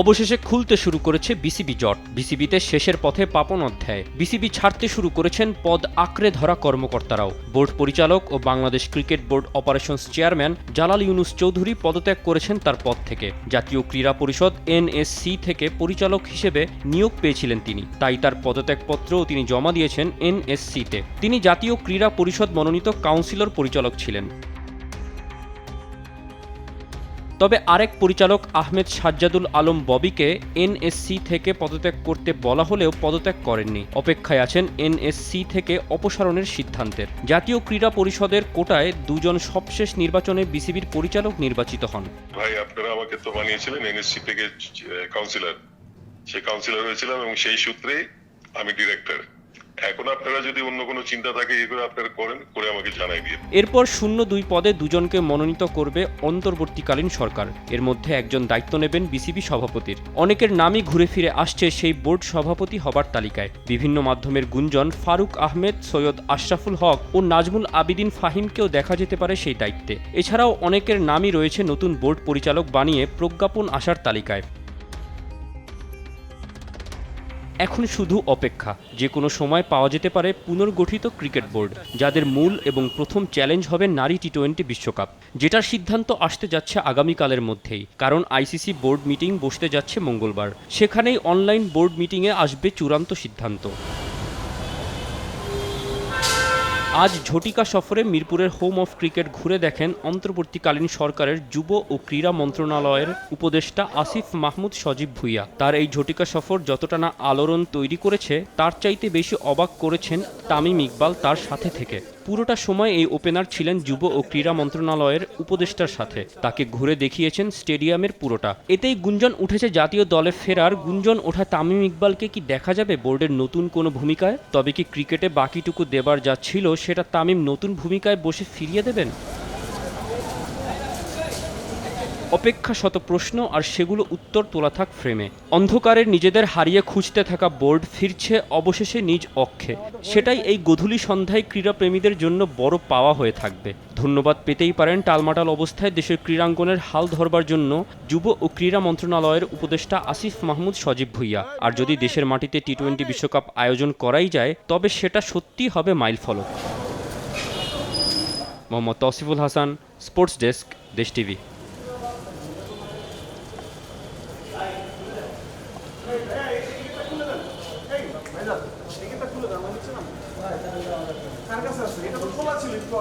অবশেষে খুলতে শুরু করেছে বিসিবি জট। বিসিবিতে শেষের পথে পাপন অধ্যায়। বিসিবি ছাড়তে শুরু করেছেন পদ আঁকড়ে ধরা কর্মকর্তারাও। বোর্ড পরিচালক ও Bangladesh cricket board operations chairman Jalal Yunus Chowdhury পদত্যাগ করেছেন তার পদ থেকে। জাতীয় ক্রীড়া পরিষদ এনএসসি থেকে পরিচালক হিসেবে নিয়োগ পেয়েছিলেন তিনি, তাই তার পদত্যাগপত্রও তিনি জমা দিয়েছেন এনএসসিতে। তিনি জাতীয় ক্রীড়া পরিষদ মনোনীত কাউন্সিলর পরিচালক ছিলেন। তবে আরেক পরিচালক আহমেদ সাজ্জাদুল আলম ববিকে এনএসসি থেকে পদত্যাগ করতে বলা হলেও পদত্যাগ করেননি। অপেক্ষায় আছেন এনএসসি থেকে অপসারণের সিদ্ধান্তের। জাতীয় ক্রীড়া পরিষদের কোটায় দুজন সবশেষ নির্বাচনে বিসিবির পরিচালক নির্বাচিত হন। ভাই, আপনারা আমাকে তো বানিয়েছিলেন এনএসসি থেকে কাউন্সিলর। সেই কাউন্সিলর হয়েছিলাম এবং সেই সূত্রেই আমি ডিরেক্টর। এখন আপনারা যদি অন্য কোনো চিন্তা থাকে এগুলো আপনারা করেন, করে আমাকে জানাই দিয়ে। এরপর ০২ পদে দুজনকে মনোনীত করবে অন্তর্বর্তীকালীন সরকার। এর মধ্যে একজন দায়িত্ব নেবেন বিসিবি সভাপতির। অনেকের নামই ঘুরে ফিরে আসছে সেই বোর্ড সভাপতি হবার তালিকায়। বিভিন্ন মাধ্যমের গুঞ্জন ফারুক আহমেদ, সৈয়দ আশরাফুল হক ও নাজমুল আবিদিন ফাহিমকেও দেখা যেতে পারে সেই দায়িত্বে। এছাড়াও অনেকের নামই রয়েছে নতুন বোর্ড পরিচালক বানিয়ে প্রজ্ঞাপন আসার তালিকায়। এখন শুধু অপেক্ষা। যে কোনো সময় পাওয়া যেতে পারে পুনর্গঠিত ক্রিকেট বোর্ড, যাদের মূল এবং প্রথম চ্যালেঞ্জ হবে নারী টি-20 বিশ্বকাপ, যেটার সিদ্ধান্ত আসতে যাচ্ছে আগামীকালের মধ্যেই। কারণ আইসিসি বোর্ড মিটিং বসতে যাচ্ছে মঙ্গলবার। সেখানেই অনলাইন বোর্ড মিটিংয়ে আসবে চূড়ান্ত সিদ্ধান্ত। আজ ঝটিকা সফরে মিরপুরের হোম অফ ক্রিকেট ঘুরে দেখেন অন্তর্বর্তীকালীন সরকারের যুব ও ক্রীড়া মন্ত্রণালয়ের উপদেষ্টা আসিফ মাহমুদ সজীব ভুঁইয়া। তার এই ঝটিকা সফর যতটা না আলোড়ন তৈরি করেছে, তার চাইতে বেশি অবাক করেছেন তামিম ইকবাল তার সাথে থেকে। পুরোটা সময় এই ওপেনার ছিলেন যুব ও ক্রীড়া মন্ত্রণালয়ের উপদেষ্টার সাথে। তাকে ঘুরে দেখিয়েছেন স্টেডিয়ামের পুরোটা। এতেই গুঞ্জন উঠেছে জাতীয় দলে ফেরার। গুঞ্জন ওঠা তামিম ইকবালকে কি দেখা যাবে বোর্ডের নতুন কোনো ভূমিকায়? তবে কি ক্রিকেটে বাকিটুকু দেবার যা ছিল সেটা তামিম নতুন ভূমিকায় বসে ফিরিয়ে দেবেন? অপেক্ষা শত প্রশ্ন, আর সেগুলো উত্তর তোলা থাক ফ্রেমে। অন্ধকারের নিজেদের হারিয়ে খুঁজতে থাকা বোর্ড ফিরছে অবশেষে নিজ অক্ষে। সেটাই এই গধূলি সন্ধ্যায় ক্রীড়াপ্রেমীদের জন্য বড় পাওয়া হয়ে থাকবে। ধন্যবাদ পেতেই পারেন টালমাটাল অবস্থায় দেশের ক্রীড়াঙ্গনের হাল ধরবার জন্য যুব ও ক্রীড়া মন্ত্রণালয়ের উপদেষ্টা আসিফ মাহমুদ সজীব ভুঁইয়া। আর যদি দেশের মাটিতে টি-20 বিশ্বকাপ আয়োজন করাই যায়, তবে সেটা সত্যিই হবে মাইলফলক। মোহাম্মদ তৌসিফুল হাসান, স্পোর্টস ডেস্ক, দেশ টিভি। কার কাছে আছে? এটা তো খোলা ছিল একটু